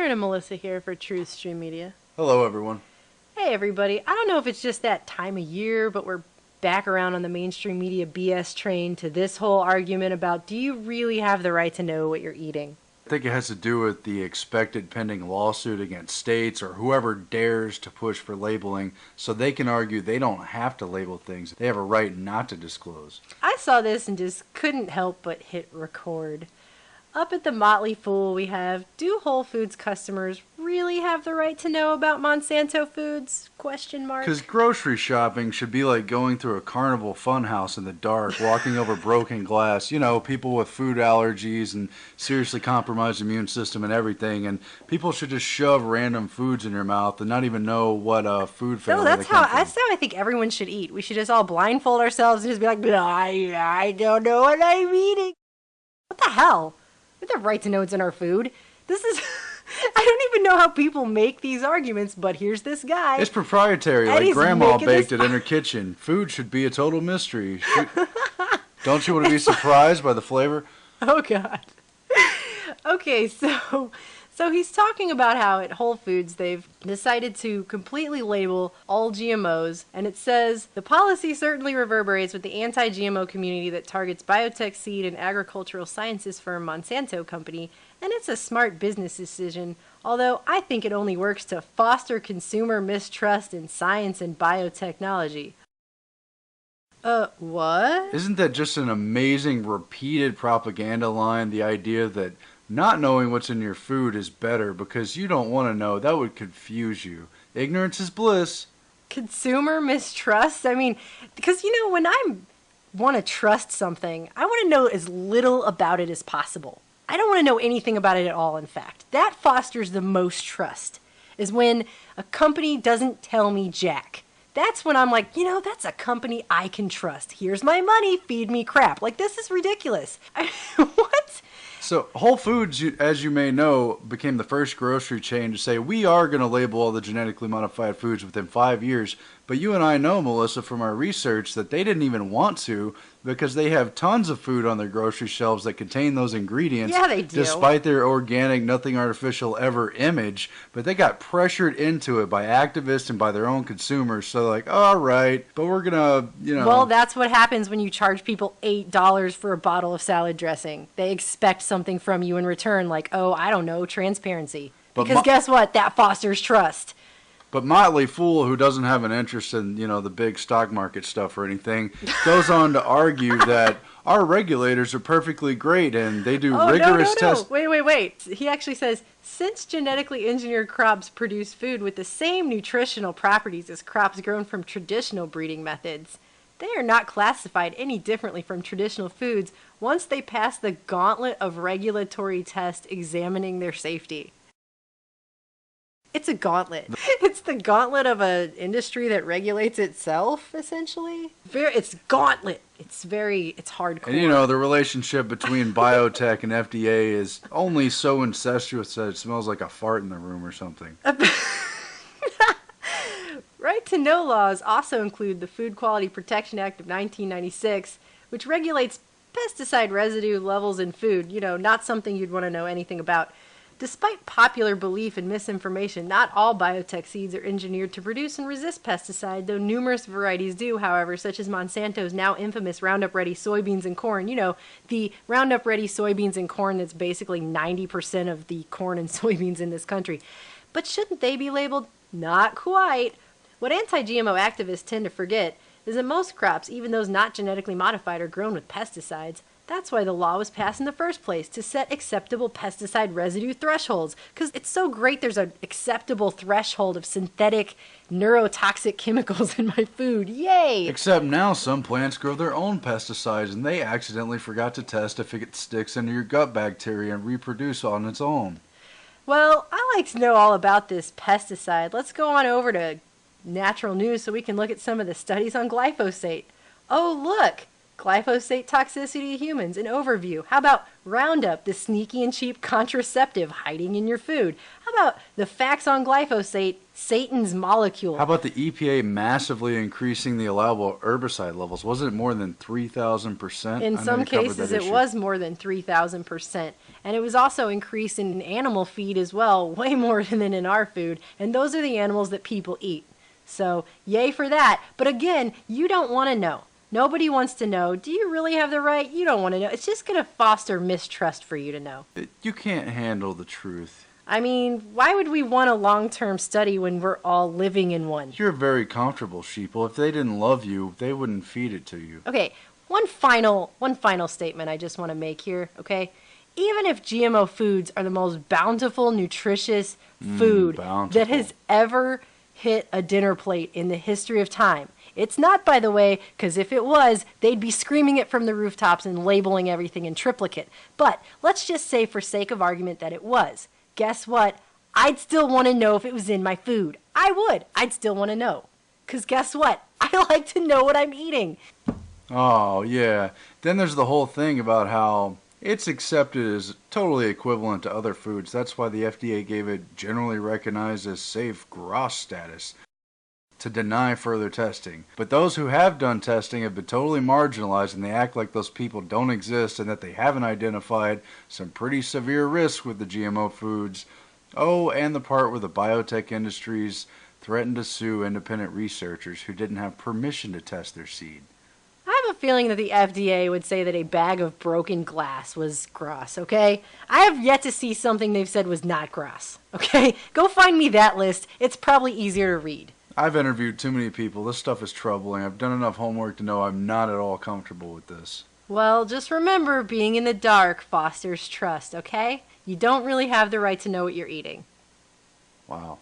Aaron and Melissa here for TruthStreamMedia. Hello, everyone. Hey, everybody. I don't know if it's just that time of year, but we're back around on the mainstream media BS train to this whole argument about, do you really have the right to know what you're eating? I think it has to do with the expected pending lawsuit against states or whoever dares to push for labeling so they can argue they don't have to label things. They have a right not to disclose. I saw this and just couldn't help but hit record. Up at the Motley Fool we have, do Whole Foods customers really have the right to know about Monsanto foods? Question mark. Because grocery shopping should be like going through a carnival funhouse in the dark, walking over broken glass. You know, people with food allergies and seriously compromised immune system and everything. And people should just shove random foods in your mouth and not even know what food family No, they come from. that's how I think everyone should eat. We should just all blindfold ourselves and just be like, I don't know what I'm eating. What the hell? We have the right to know what's in our food. This is... I don't even know how people make these arguments, but here's this guy. It's proprietary, and like Grandma baked this... it in her kitchen. Food should be a total mystery. Don't you want to be surprised by the flavor? Oh, God. Okay, so he's talking about how at Whole Foods they've decided to completely label all GMOs, and it says, the policy certainly reverberates with the anti-GMO community that targets biotech seed and agricultural sciences firm Monsanto Company, and it's a smart business decision, although I think it only works to foster consumer mistrust in science and biotechnology. What? Isn't that just an amazing repeated propaganda line, the idea that not knowing what's in your food is better because you don't want to know? That would confuse you. Ignorance is bliss. Consumer mistrust? I mean, because, you know, when I want to trust something, I want to know as little about it as possible. I don't want to know anything about it at all, in fact. That fosters the most trust, is when a company doesn't tell me jack. That's when I'm like, you know, that's a company I can trust. Here's my money, feed me crap. Like, this is ridiculous. What? So Whole Foods, as you may know, became the first grocery chain to say, we are going to label all the genetically modified foods within 5 years. But you and I know, Melissa, from our research, that they didn't even want to because they have tons of food on their grocery shelves that contain those ingredients. Yeah, they do. Despite their organic, nothing artificial ever image. But they got pressured into it by activists and by their own consumers. So like, all right, but we're going to, you know. Well, that's what happens when you charge people $8 for a bottle of salad dressing. They expect something from you in return, like, oh, I don't know, transparency. Because guess what? That fosters trust. But Motley Fool, who doesn't have an interest in, you know, the big stock market stuff or anything, goes on to argue that our regulators are perfectly great and they do rigorous tests. Wait. He actually says, since genetically engineered crops produce food with the same nutritional properties as crops grown from traditional breeding methods, they are not classified any differently from traditional foods once they pass the gauntlet of regulatory tests examining their safety. It's a gauntlet. It's the gauntlet of an industry that regulates itself, essentially. It's gauntlet. It's hardcore. And you know, the relationship between biotech and FDA is only so incestuous that it smells like a fart in the room or something. Right to know laws also include the Food Quality Protection Act of 1996, which regulates pesticide residue levels in food. You know, not something you'd want to know anything about. Despite popular belief and misinformation, not all biotech seeds are engineered to produce and resist pesticide, though numerous varieties do, however, such as Monsanto's now infamous Roundup Ready soybeans and corn. You know, the Roundup Ready soybeans and corn that's basically 90% of the corn and soybeans in this country. But shouldn't they be labeled? Not quite. What anti-GMO activists tend to forget is that most crops, even those not genetically modified, are grown with pesticides. That's why the law was passed in the first place, to set acceptable pesticide residue thresholds. Because it's so great there's an acceptable threshold of synthetic neurotoxic chemicals in my food. Yay! Except now some plants grow their own pesticides and they accidentally forgot to test if it sticks into your gut bacteria and reproduce on its own. Well, I like to know all about this pesticide. Let's go on over to Natural News so we can look at some of the studies on glyphosate. Oh, look! Glyphosate toxicity to humans, an overview. How about Roundup, the sneaky and cheap contraceptive hiding in your food? How about the facts on glyphosate, Satan's molecule? How about the EPA massively increasing the allowable herbicide levels? Wasn't it more than 3,000%? In some cases, it was more than 3,000%. And it was also increased in animal feed as well, way more than in our food. And those are the animals that people eat. So, yay for that. But again, you don't want to know. Nobody wants to know. Do you really have the right? You don't want to know. It's just going to foster mistrust for you to know. You can't handle the truth. I mean, why would we want a long-term study when we're all living in one? You're very comfortable, sheeple. If they didn't love you, they wouldn't feed it to you. Okay, one final statement I just want to make here, okay? Even if GMO foods are the most bountiful, nutritious food that has ever hit a dinner plate in the history of time, it's not, by the way, because if it was, they'd be screaming it from the rooftops and labeling everything in triplicate. But let's just say, for sake of argument, that it was. Guess what? I'd still want to know if it was in my food. I would. I'd still want to know. Because guess what? I like to know what I'm eating. Oh, yeah. Then there's the whole thing about how it's accepted as totally equivalent to other foods. That's why the FDA gave it generally recognized as safe GRAS status, to deny further testing. But those who have done testing have been totally marginalized, and they act like those people don't exist and that they haven't identified some pretty severe risks with the GMO foods. Oh, and the part where the biotech industries threatened to sue independent researchers who didn't have permission to test their seed. I have a feeling that the FDA would say that a bag of broken glass was GRAS, okay? I have yet to see something they've said was not GRAS, okay? Go find me that list. It's probably easier to read. I've interviewed too many people. This stuff is troubling. I've done enough homework to know I'm not at all comfortable with this. Well, just remember, being in the dark fosters trust, okay? You don't really have the right to know what you're eating. Wow.